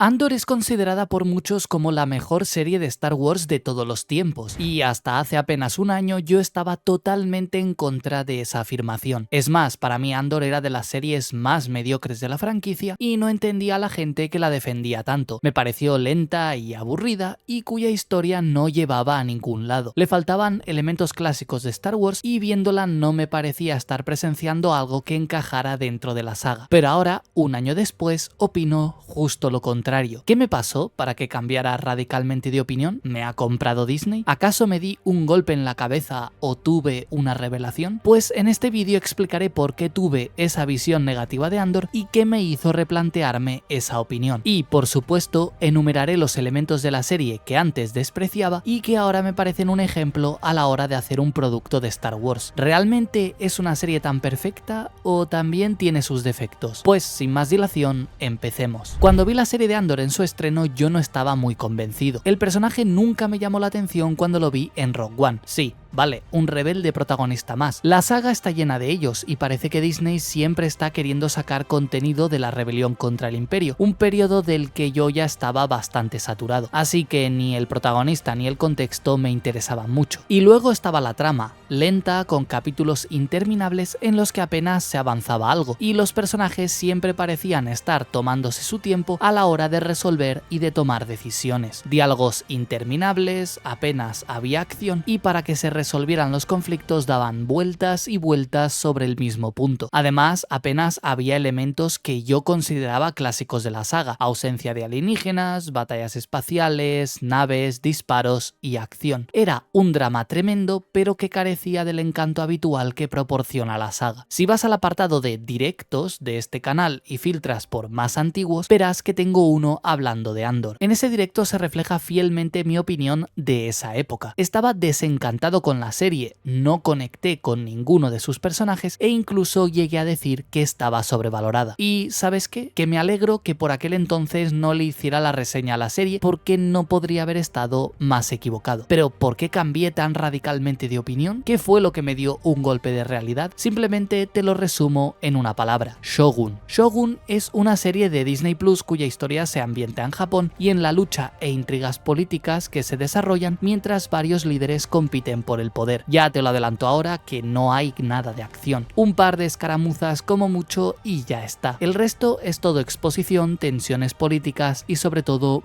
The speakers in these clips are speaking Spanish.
Andor es considerada por muchos como la mejor serie de Star Wars de todos los tiempos, y hasta hace apenas un año yo estaba totalmente en contra de esa afirmación. Es más, para mí Andor era de las series más mediocres de la franquicia y no entendía a la gente que la defendía tanto. Me pareció lenta y aburrida y cuya historia no llevaba a ningún lado. Le faltaban elementos clásicos de Star Wars y viéndola no me parecía estar presenciando algo que encajara dentro de la saga. Pero ahora, un año después, opino justo lo contrario. ¿Qué me pasó para que cambiara radicalmente de opinión? ¿Me ha comprado Disney? ¿Acaso me di un golpe en la cabeza o tuve una revelación? Pues en este vídeo explicaré por qué tuve esa visión negativa de Andor y qué me hizo replantearme esa opinión. Y, por supuesto, enumeraré los elementos de la serie que antes despreciaba y que ahora me parecen un ejemplo a la hora de hacer un producto de Star Wars. ¿Realmente es una serie tan perfecta o también tiene sus defectos? Pues sin más dilación, empecemos. Cuando vi la serie de Andor en su estreno yo no estaba muy convencido. El personaje nunca me llamó la atención cuando lo vi en Rogue One. Sí, vale, un rebelde protagonista más. La saga está llena de ellos y parece que Disney siempre está queriendo sacar contenido de la rebelión contra el Imperio, un periodo del que yo ya estaba bastante saturado, así que ni el protagonista ni el contexto me interesaban mucho. Y luego estaba la trama, lenta, con capítulos interminables en los que apenas se avanzaba algo, y los personajes siempre parecían estar tomándose su tiempo a la hora de resolver y de tomar decisiones. Diálogos interminables, apenas había acción y para que se resolvieran los conflictos daban vueltas y vueltas sobre el mismo punto. Además, apenas había elementos que yo consideraba clásicos de la saga: ausencia de alienígenas, batallas espaciales, naves, disparos y acción. Era un drama tremendo, pero que carecía del encanto habitual que proporciona la saga. Si vas al apartado de directos de este canal y filtras por más antiguos, verás que tengo uno hablando de Andor. En ese directo se refleja fielmente mi opinión de esa época. Estaba desencantado con la serie, no conecté con ninguno de sus personajes e incluso llegué a decir que estaba sobrevalorada. Y ¿sabes qué? Que me alegro que por aquel entonces no le hiciera la reseña a la serie, porque no podría haber estado más equivocado. Pero ¿por qué cambié tan radicalmente de opinión? ¿Qué fue lo que me dio un golpe de realidad? Simplemente te lo resumo en una palabra: Shogun. Shogun es una serie de Disney Plus cuya historia se ambienta en Japón y en la lucha e intrigas políticas que se desarrollan mientras varios líderes compiten por el poder. Ya te lo adelanto ahora que no hay nada de acción. Un par de escaramuzas como mucho y ya está. El resto es todo exposición, tensiones políticas y sobre todo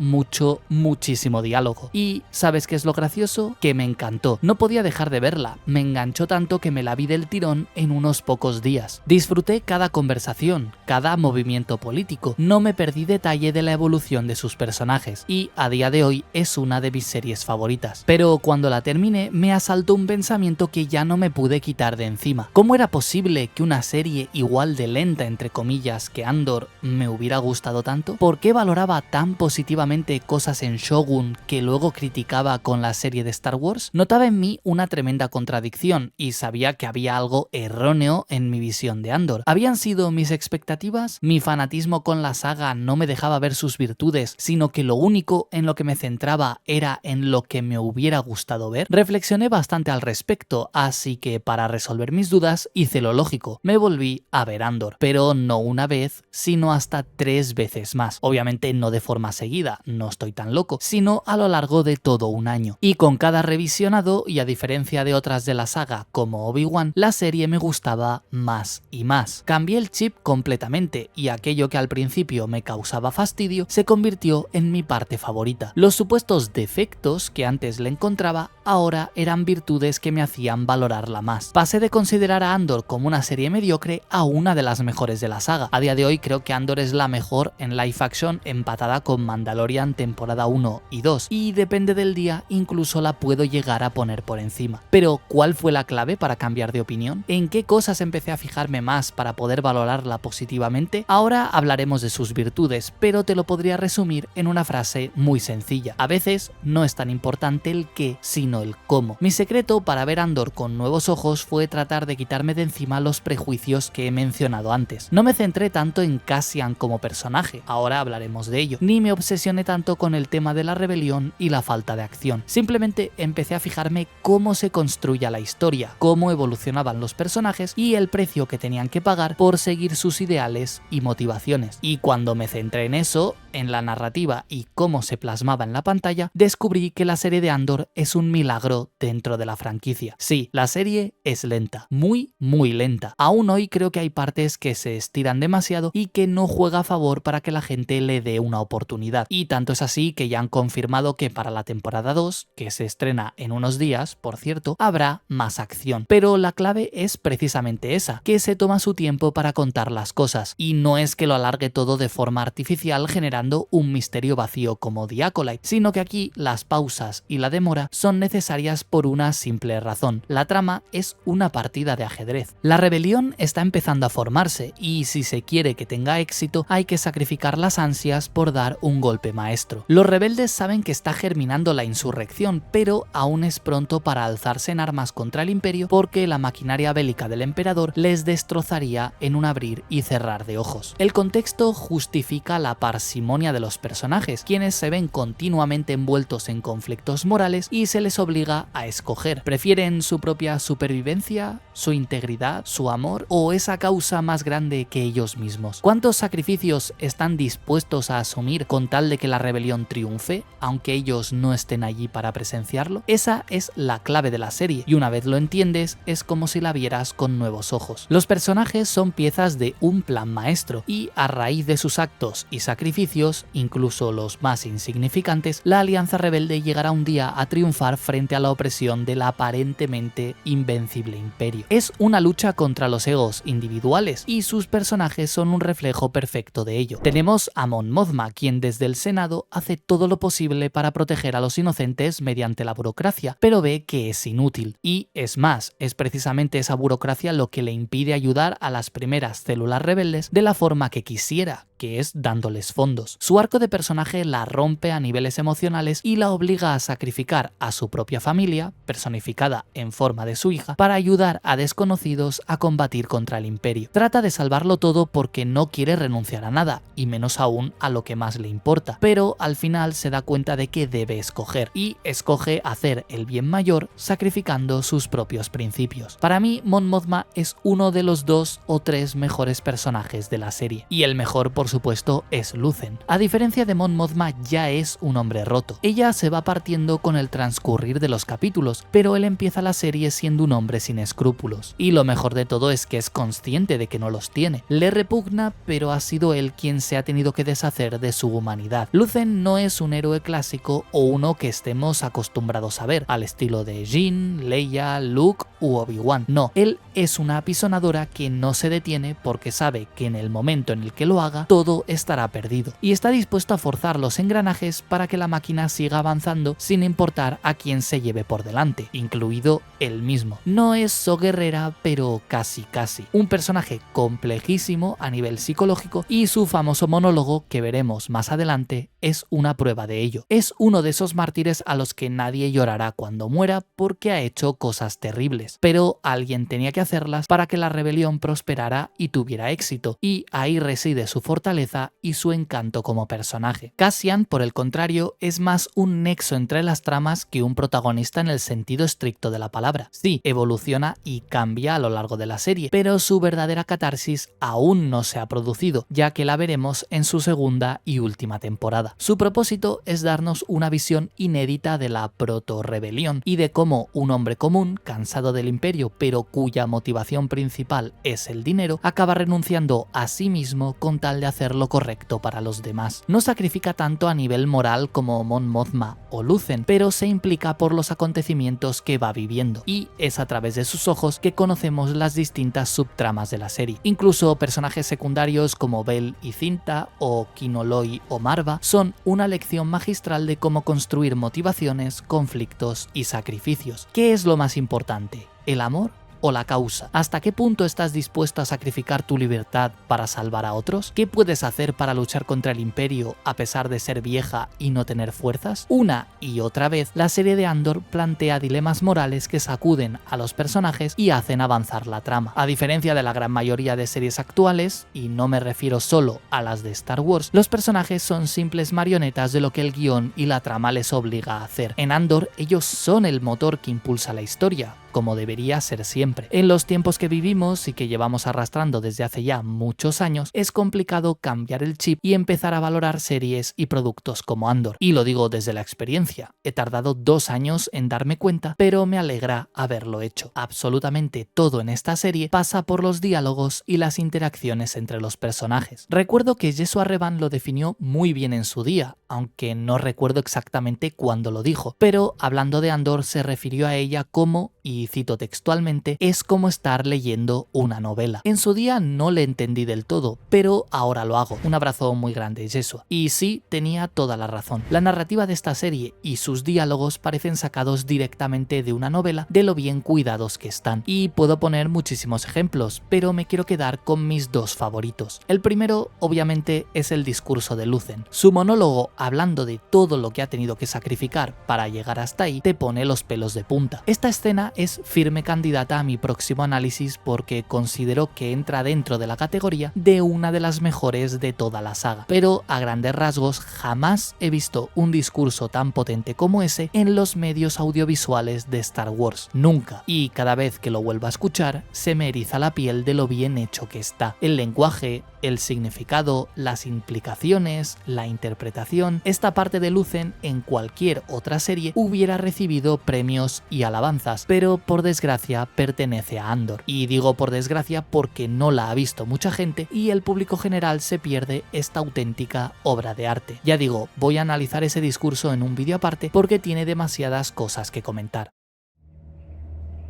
muchísimo diálogo. Y ¿sabes qué es lo gracioso? Que me encantó. No podía dejar de verla. Me enganchó tanto que me la vi del tirón en unos pocos días. Disfruté cada conversación, cada movimiento político. No me perdí detalle de la evolución de sus personajes y a día de hoy es una de mis series favoritas. Pero cuando la terminé me asaltó un pensamiento que ya no me pude quitar de encima. ¿Cómo era posible que una serie igual de lenta entre comillas que Andor me hubiera gustado tanto? ¿Por qué valoraba tan positivamente cosas en Shogun que luego criticaba con la serie de Star Wars? Notaba en mí una tremenda contradicción y sabía que había algo erróneo en mi visión de Andor. ¿Habían sido mis expectativas? ¿Mi fanatismo con la saga no me dejaba ver sus virtudes, sino que lo único en lo que me centraba era en lo que me hubiera gustado ver? Reflexioné bastante al respecto, así que para resolver mis dudas hice lo lógico: me volví a ver Andor, pero no una vez, sino hasta 3 veces más. Obviamente no de forma seguida, no estoy tan loco, sino a lo largo de todo un año. Y con cada revisionado, y a diferencia de otras de la saga como Obi-Wan, la serie me gustaba más y más. Cambié el chip completamente y aquello que al principio me causaba fastidio se convirtió en mi parte favorita. Los supuestos defectos que antes le encontraba ahora eran virtudes que me hacían valorarla más. Pasé de considerar a Andor como una serie mediocre a una de las mejores de la saga. A día de hoy creo que Andor es la mejor en live action, empatada con Mandalorian temporada 1 y 2, y depende del día incluso la puedo llegar a poner por encima. Pero ¿cuál fue la clave para cambiar de opinión? ¿En qué cosas empecé a fijarme más para poder valorarla positivamente? Ahora hablaremos de sus virtudes, pero te lo podría resumir en una frase muy sencilla: a veces no es tan importante el qué, sino el cómo. Mi secreto para ver Andor con nuevos ojos fue tratar de quitarme de encima los prejuicios que he mencionado antes. No me centré tanto en Cassian como personaje, ahora hablaremos de ello, ni me obsesioné tanto con el tema de la rebelión y la falta de acción. Simplemente empecé a fijarme cómo se construía la historia, cómo evolucionaban los personajes y el precio que tenían que pagar por seguir sus ideales y motivaciones. Y cuando me centré en eso, en la narrativa y cómo se plasmaba en la pantalla, descubrí que la serie de Andor es un milagro dentro de la franquicia. Sí, la serie es lenta, muy lenta. Aún hoy creo que hay partes que se estiran demasiado y que no juega a favor para que la gente le dé una oportunidad. Y tanto es así que ya han confirmado que para la temporada 2, que se estrena en unos días, por cierto, habrá más acción. Pero la clave es precisamente esa, que se toma su tiempo para contar las cosas, y no es que lo alargue todo de forma artificial generando un misterio vacío como The Acolyte, sino que aquí las pausas y la demora son necesarias por una simple razón: la trama es una partida de ajedrez. La rebelión está empezando a formarse y si se quiere que tenga éxito hay que sacrificar las ansias por dar un golpe maestro. Los rebeldes saben que está germinando la insurrección, pero aún es pronto para alzarse en armas contra el imperio porque la maquinaria bélica del emperador les destrozaría en un abrir y cerrar de ojos. El contexto justifica la parsimonia de los personajes, quienes se ven continuamente envueltos en conflictos morales y se les obliga a escoger. ¿Prefieren su propia supervivencia, su integridad, su amor o esa causa más grande que ellos mismos? ¿Cuántos sacrificios están dispuestos a asumir con tal de que la rebelión triunfe, aunque ellos no estén allí para presenciarlo? Esa es la clave de la serie, y una vez lo entiendes es como si la vieras con nuevos ojos. Los personajes son piezas de un plan maestro y a raíz de sus actos y sacrificios, incluso los más insignificantes, la Alianza Rebelde llegará un día a triunfar frente a la opresión del aparentemente invencible imperio. Es una lucha contra los egos individuales y sus personajes son un reflejo perfecto de ello. Tenemos a Mon Mothma, quien desde el Senado hace todo lo posible para proteger a los inocentes mediante la burocracia, pero ve que es inútil. Y es más, es precisamente esa burocracia lo que le impide ayudar a las primeras células rebeldes de la forma que quisiera, que es dándoles fondos. Su arco de personaje la rompe a niveles emocionales y la obliga a sacrificar a su propia familia, personificada en forma de su hija, para ayudar a desconocidos a combatir contra el imperio. Trata de salvarlo todo porque no quiere renunciar a nada, y menos aún a lo que más le importa, pero al final se da cuenta de que debe escoger, y escoge hacer el bien mayor sacrificando sus propios principios. Para mí, Mon Mothma es uno de los 2 o 3 mejores personajes de la serie, y el mejor por supuesto es Luthen. A diferencia de Mon Mothma, ya es un hombre roto. Ella se va partiendo con el transcurrir de los capítulos, pero él empieza la serie siendo un hombre sin escrúpulos. Y lo mejor de todo es que es consciente de que no los tiene. Le repugna, pero ha sido él quien se ha tenido que deshacer de su humanidad. Luthen no es un héroe clásico o uno que estemos acostumbrados a ver, al estilo de Jyn, Leia, Luke u Obi-Wan. No, él es una apisonadora que no se detiene porque sabe que en el momento en el que lo haga, todo estará perdido. Y está dispuesto a forzar los engranajes para que la máquina siga avanzando sin importar a quién se lleve por delante, incluido él mismo. No es So Guerrera, pero casi. Un personaje complejísimo a nivel psicológico y su famoso monólogo, que veremos más adelante, es una prueba de ello. Es uno de esos mártires a los que nadie llorará cuando muera porque ha hecho cosas terribles, pero alguien tenía que hacerlas para que la rebelión prosperara y tuviera éxito, y ahí reside su fortaleza y su encanto como personaje. Cassian, por el contrario, es más un nexo entre las tramas que un protagonista en el sentido estricto de la palabra. Sí, evoluciona y cambia a lo largo de la serie, pero su verdadera catarsis aún no se ha producido, ya que la veremos en su segunda y última temporada. Su propósito es darnos una visión inédita de la proto-rebelión y de cómo un hombre común, cansado del imperio pero cuya motivación principal es el dinero, acaba renunciando a sí mismo con tal de hacer lo correcto para los demás. No sacrifica tanto a nivel moral como Mon Mothma o Luthen, pero se implica por los acontecimientos que va viviendo, y es a través de sus ojos que conocemos las distintas subtramas de la serie. Incluso personajes secundarios como Bel y Cinta o Kinoloy o Marva son una lección magistral de cómo construir motivaciones, conflictos y sacrificios. ¿Qué es lo más importante? ¿El amor o la causa? ¿Hasta qué punto estás dispuesto a sacrificar tu libertad para salvar a otros? ¿Qué puedes hacer para luchar contra el imperio a pesar de ser vieja y no tener fuerzas? Una y otra vez, la serie de Andor plantea dilemas morales que sacuden a los personajes y hacen avanzar la trama. A diferencia de la gran mayoría de series actuales, y no me refiero solo a las de Star Wars, los personajes son simples marionetas de lo que el guión y la trama les obliga a hacer. En Andor, ellos son el motor que impulsa la historia, como debería ser siempre. En los tiempos que vivimos y que llevamos arrastrando desde hace ya muchos años, es complicado cambiar el chip y empezar a valorar series y productos como Andor. Y lo digo desde la experiencia. He tardado 2 años en darme cuenta, pero me alegra haberlo hecho. Absolutamente todo en esta serie pasa por los diálogos y las interacciones entre los personajes. Recuerdo que Jesua Revan lo definió muy bien en su día, aunque no recuerdo exactamente cuándo lo dijo, pero hablando de Andor se refirió a ella como, y cito textualmente, es como estar leyendo una novela. En su día no le entendí del todo, pero ahora lo hago. Un abrazo muy grande, Jesua. Y sí, tenía toda la razón. La narrativa de esta serie y sus diálogos parecen sacados directamente de una novela de lo bien cuidados que están. Y puedo poner muchísimos ejemplos, pero me quiero quedar con mis 2 favoritos. El primero, obviamente, es el discurso de Luthen. Su monólogo hablando de todo lo que ha tenido que sacrificar para llegar hasta ahí te pone los pelos de punta. Esta escena es firme candidata a mi próximo análisis porque considero que entra dentro de la categoría de una de las mejores de toda la saga, pero a grandes rasgos jamás he visto un discurso tan potente como ese en los medios audiovisuales de Star Wars, nunca, y cada vez que lo vuelvo a escuchar se me eriza la piel de lo bien hecho que está. El lenguaje, el significado, las implicaciones, la interpretación, esta parte de Luthen en cualquier otra serie hubiera recibido premios y alabanzas, pero por desgracia pertenece a Andor. Y digo por desgracia porque no la ha visto mucha gente y el público general se pierde esta auténtica obra de arte. Ya digo, voy a analizar ese discurso en un vídeo aparte porque tiene demasiadas cosas que comentar.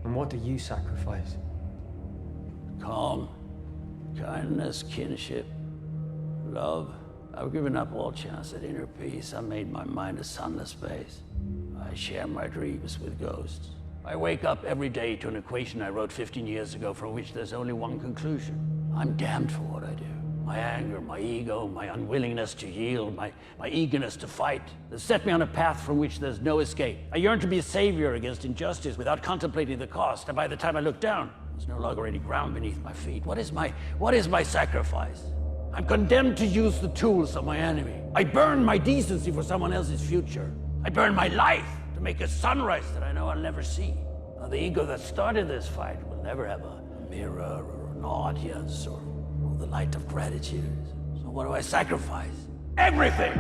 And what do you sacrifice? Calm, kindness, kinship, love. I've given up all chance at inner peace. I made my mind a sunless space. I share my dreams with ghosts. I wake up every day to an equation I wrote 15 years ago from which there's only one conclusion. I'm damned for what I do. My anger, my ego, my unwillingness to yield, my eagerness to fight, they set me on a path from which there's no escape. I yearn to be a savior against injustice without contemplating the cost, and by the time I look down, there's no longer any ground beneath my feet. What is my sacrifice? I'm condemned to use the tools of my enemy. I burn my decency for someone else's future. I burn my life to make a sunrise that I know I'll never see. Now, the ego that started this fight will never have a mirror or an audience or the light of gratitude. So what do I sacrifice? Everything!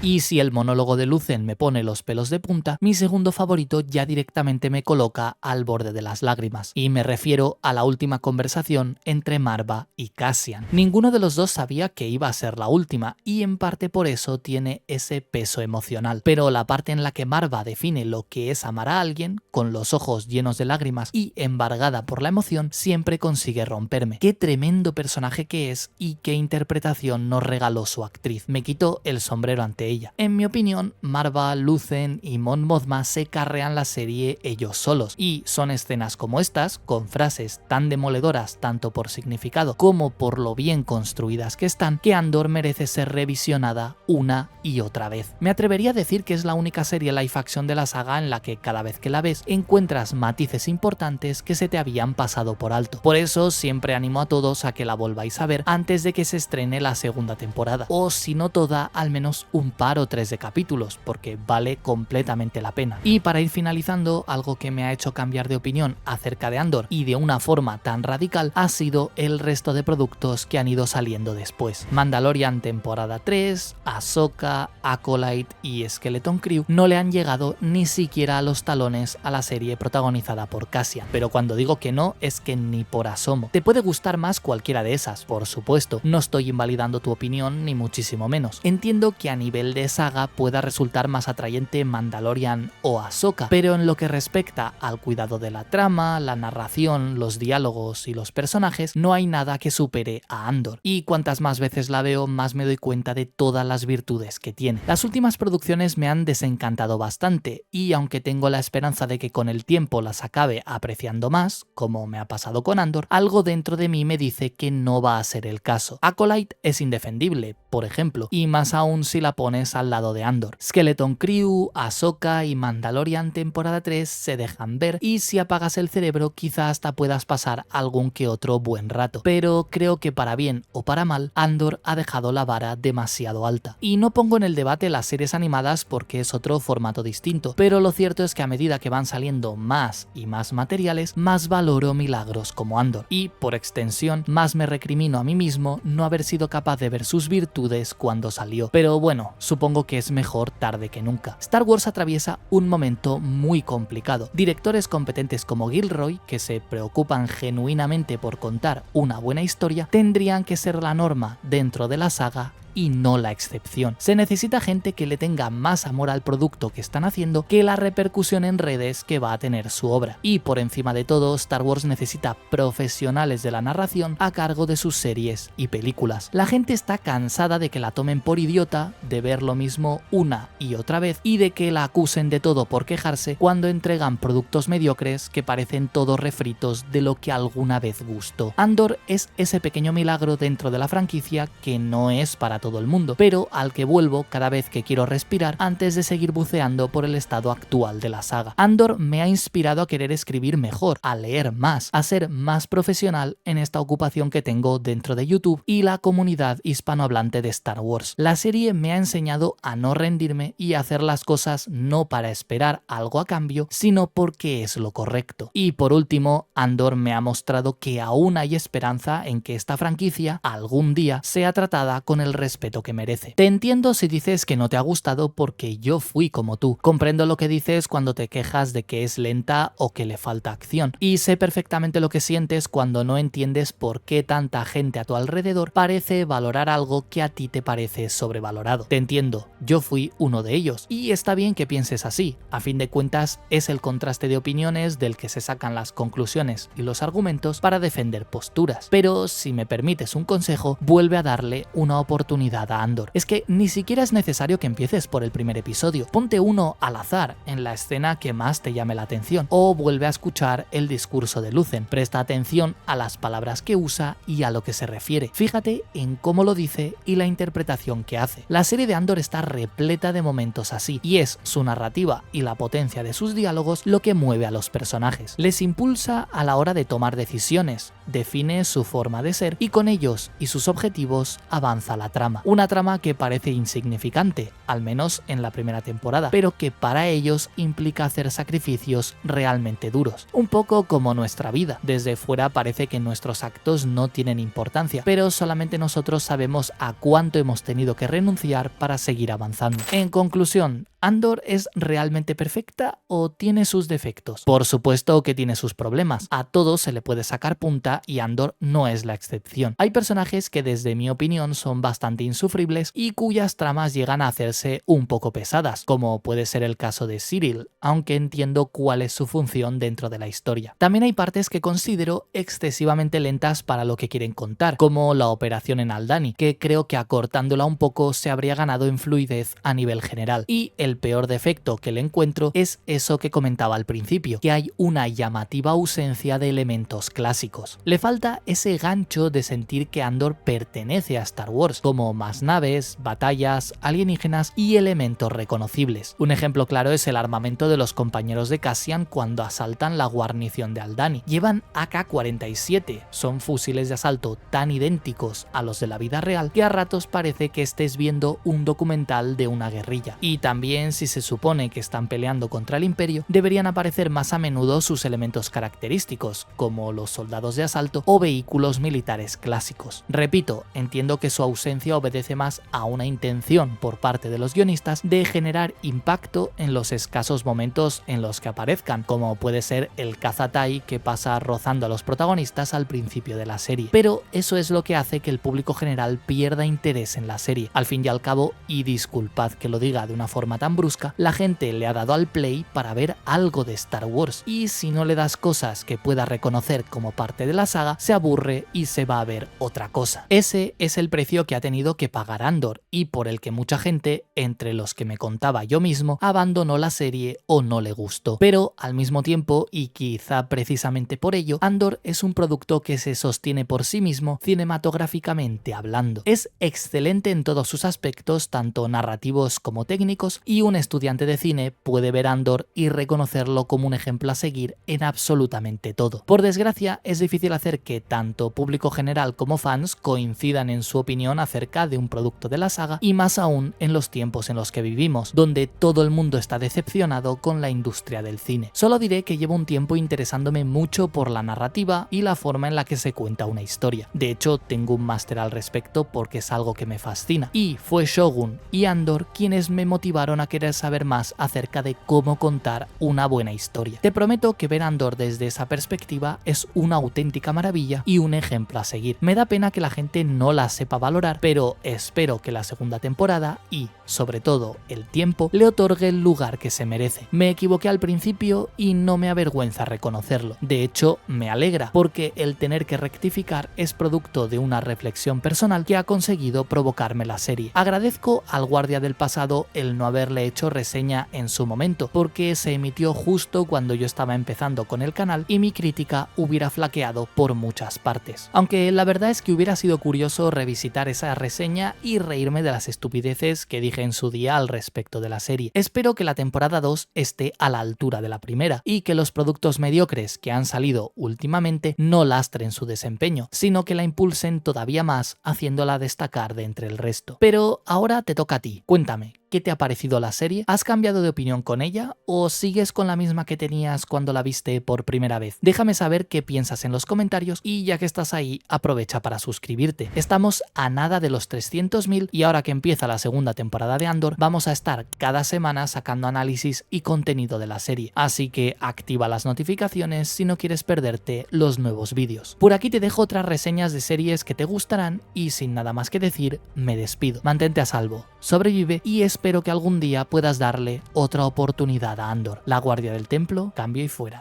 Y si el monólogo de Luthen me pone los pelos de punta, mi segundo favorito ya directamente me coloca al borde de las lágrimas, y me refiero a la última conversación entre Marva y Cassian. Ninguno de los dos sabía que iba a ser la última, y en parte por eso tiene ese peso emocional, pero la parte en la que Marva define lo que es amar a alguien, con los ojos llenos de lágrimas y embargada por la emoción, siempre consigue romperme. Qué tremendo personaje que es y qué interpretación nos regaló su actriz. Me quitó el sombrero ante ella. En mi opinión, Marva, Luthen y Mon Mothma se carrean la serie ellos solos, y son escenas como estas, con frases tan demoledoras tanto por significado como por lo bien construidas que están, que Andor merece ser revisionada una y otra vez. Me atrevería a decir que es la única serie live action de la saga en la que cada vez que la ves encuentras matices importantes que se te habían pasado por alto. Por eso siempre animo a todos a que la volváis a ver antes de que se estrene la segunda temporada, o si no toda, al menos un par o 3 de capítulos, porque vale completamente la pena. Y para ir finalizando, algo que me ha hecho cambiar de opinión acerca de Andor y de una forma tan radical ha sido el resto de productos que han ido saliendo después. Mandalorian temporada 3, Ahsoka, Acolyte y Skeleton Crew no le han llegado ni siquiera a los talones a la serie protagonizada por Cassian, pero cuando digo que no es que ni por asomo. Te puede gustar más cualquiera de esas, por supuesto, no estoy invalidando tu opinión ni muchísimo menos. Entiendo que a nivel de saga pueda resultar más atrayente Mandalorian o Ahsoka, pero en lo que respecta al cuidado de la trama, la narración, los diálogos y los personajes, no hay nada que supere a Andor, y cuantas más veces la veo más me doy cuenta de todas las virtudes que tiene. Las últimas producciones me han desencantado bastante, y aunque tengo la esperanza de que con el tiempo las acabe apreciando más, como me ha pasado con Andor, algo dentro de mí me dice que no va a ser el caso. Acolyte es indefendible, por ejemplo, y más aún si la pones pones al lado de Andor. Skeleton Crew, Ahsoka y Mandalorian temporada 3 se dejan ver, y si apagas el cerebro quizá hasta puedas pasar algún que otro buen rato, pero creo que para bien o para mal, Andor ha dejado la vara demasiado alta. Y no pongo en el debate las series animadas porque es otro formato distinto, pero lo cierto es que a medida que van saliendo más y más materiales, más valoro milagros como Andor, y por extensión más me recrimino a mí mismo no haber sido capaz de ver sus virtudes cuando salió. Pero bueno, supongo que es mejor tarde que nunca. Star Wars atraviesa un momento muy complicado. Directores competentes como Gilroy, que se preocupan genuinamente por contar una buena historia, tendrían que ser la norma dentro de la saga y no la excepción. Se necesita gente que le tenga más amor al producto que están haciendo que la repercusión en redes que va a tener su obra. Y por encima de todo, Star Wars necesita profesionales de la narración a cargo de sus series y películas. La gente está cansada de que la tomen por idiota, de ver lo mismo una y otra vez y de que la acusen de todo por quejarse cuando entregan productos mediocres que parecen todos refritos de lo que alguna vez gustó. Andor es ese pequeño milagro dentro de la franquicia que no es para todo el mundo, pero al que vuelvo cada vez que quiero respirar antes de seguir buceando por el estado actual de la saga. Andor me ha inspirado a querer escribir mejor, a leer más, a ser más profesional en esta ocupación que tengo dentro de YouTube y la comunidad hispanohablante de Star Wars. La serie me ha enseñado a no rendirme y a hacer las cosas no para esperar algo a cambio, sino porque es lo correcto. Y por último, Andor me ha mostrado que aún hay esperanza en que esta franquicia algún día sea tratada con el respeto que merece. Te entiendo si dices que no te ha gustado porque yo fui como tú. Comprendo lo que dices cuando te quejas de que es lenta o que le falta acción. Y sé perfectamente lo que sientes cuando no entiendes por qué tanta gente a tu alrededor parece valorar algo que a ti te parece sobrevalorado. Te entiendo, yo fui uno de ellos. Y está bien que pienses así. A fin de cuentas, es el contraste de opiniones del que se sacan las conclusiones y los argumentos para defender posturas. Pero si me permites un consejo, vuelve a darle una oportunidad a Andor. Es que ni siquiera es necesario que empieces por el primer episodio. Ponte uno al azar en la escena que más te llame la atención, o vuelve a escuchar el discurso de Lucen. Presta atención a las palabras que usa y a lo que se refiere. Fíjate en cómo lo dice y la interpretación que hace. La serie de Andor está repleta de momentos así, y es su narrativa y la potencia de sus diálogos lo que mueve a los personajes. Les impulsa a la hora de tomar decisiones, define su forma de ser y con ellos y sus objetivos avanza la trama. Una trama que parece insignificante, al menos en la primera temporada, pero que para ellos implica hacer sacrificios realmente duros. Un poco como nuestra vida. Desde fuera parece que nuestros actos no tienen importancia, pero solamente nosotros sabemos a cuánto hemos tenido que renunciar para seguir avanzando. En conclusión, ¿Andor es realmente perfecta o tiene sus defectos? Por supuesto que tiene sus problemas. A todo se le puede sacar punta y Andor no es la excepción. Hay personajes que desde mi opinión son bastante insufribles y cuyas tramas llegan a hacerse un poco pesadas, como puede ser el caso de Cyril, aunque entiendo cuál es su función dentro de la historia. También hay partes que considero excesivamente lentas para lo que quieren contar, como la operación en Aldhani, que creo que acortándola un poco se habría ganado en fluidez a nivel general. Y el peor defecto que le encuentro es eso que comentaba al principio, que hay una llamativa ausencia de elementos clásicos. Le falta ese gancho de sentir que Andor pertenece a Star Wars, como más naves, batallas, alienígenas y elementos reconocibles. Un ejemplo claro es el armamento de los compañeros de Cassian cuando asaltan la guarnición de Aldhani. Llevan AK-47, son fusiles de asalto tan idénticos a los de la vida real que a ratos parece que estés viendo un documental de una guerrilla. Y también, si se supone que están peleando contra el Imperio, deberían aparecer más a menudo sus elementos característicos, como los soldados de asalto o vehículos militares clásicos. Repito, entiendo que su ausencia obedece más a una intención por parte de los guionistas de generar impacto en los escasos momentos en los que aparezcan, como puede ser el caza TIE que pasa rozando a los protagonistas al principio de la serie. Pero eso es lo que hace que el público general pierda interés en la serie. Al fin y al cabo, y disculpad que lo diga de una forma tan tan brusca, la gente le ha dado al play para ver algo de Star Wars, y si no le das cosas que pueda reconocer como parte de la saga, se aburre y se va a ver otra cosa. Ese es el precio que ha tenido que pagar Andor, y por el que mucha gente, entre los que me contaba yo mismo, abandonó la serie o no le gustó. Pero al mismo tiempo, y quizá precisamente por ello, Andor es un producto que se sostiene por sí mismo cinematográficamente hablando. Es excelente en todos sus aspectos, tanto narrativos como técnicos, y un estudiante de cine puede ver Andor y reconocerlo como un ejemplo a seguir en absolutamente todo. Por desgracia, es difícil hacer que tanto público general como fans coincidan en su opinión acerca de un producto de la saga, y más aún en los tiempos en los que vivimos, donde todo el mundo está decepcionado con la industria del cine. Solo diré que llevo un tiempo interesándome mucho por la narrativa y la forma en la que se cuenta una historia. De hecho, tengo un máster al respecto porque es algo que me fascina, y fue Shogun y Andor quienes me motivaron a querer saber más acerca de cómo contar una buena historia. Te prometo que ver Andor desde esa perspectiva es una auténtica maravilla y un ejemplo a seguir. Me da pena que la gente no la sepa valorar, pero espero que la segunda temporada y, sobre todo, el tiempo le otorgue el lugar que se merece. Me equivoqué al principio y no me avergüenza reconocerlo. De hecho, me alegra, porque el tener que rectificar es producto de una reflexión personal que ha conseguido provocarme la serie. Agradezco al Guardia del Pasado el no haberle hecho reseña en su momento, porque se emitió justo cuando yo estaba empezando con el canal y mi crítica hubiera flaqueado por muchas partes. Aunque la verdad es que hubiera sido curioso revisitar esa reseña y reírme de las estupideces que dije en su día al respecto de la serie. Espero que la temporada 2 esté a la altura de la primera y que los productos mediocres que han salido últimamente no lastren su desempeño, sino que la impulsen todavía más, haciéndola destacar de entre el resto. Pero ahora te toca a ti. Cuéntame, ¿qué te ha parecido la serie? ¿Has cambiado de opinión con ella o sigues con la misma que tenías cuando la viste por primera vez? Déjame saber qué piensas en los comentarios, y ya que estás ahí, aprovecha para suscribirte. Estamos a nada de los 300.000 y ahora que empieza la segunda temporada de Andor, vamos a estar cada semana sacando análisis y contenido de la serie. Así que activa las notificaciones si no quieres perderte los nuevos vídeos. Por aquí te dejo otras reseñas de series que te gustarán y sin nada más que decir, me despido. Mantente a salvo, sobrevive y espero que algún día puedas darle otra oportunidad a Andor. La Guardia del Templo, cambio y fuera.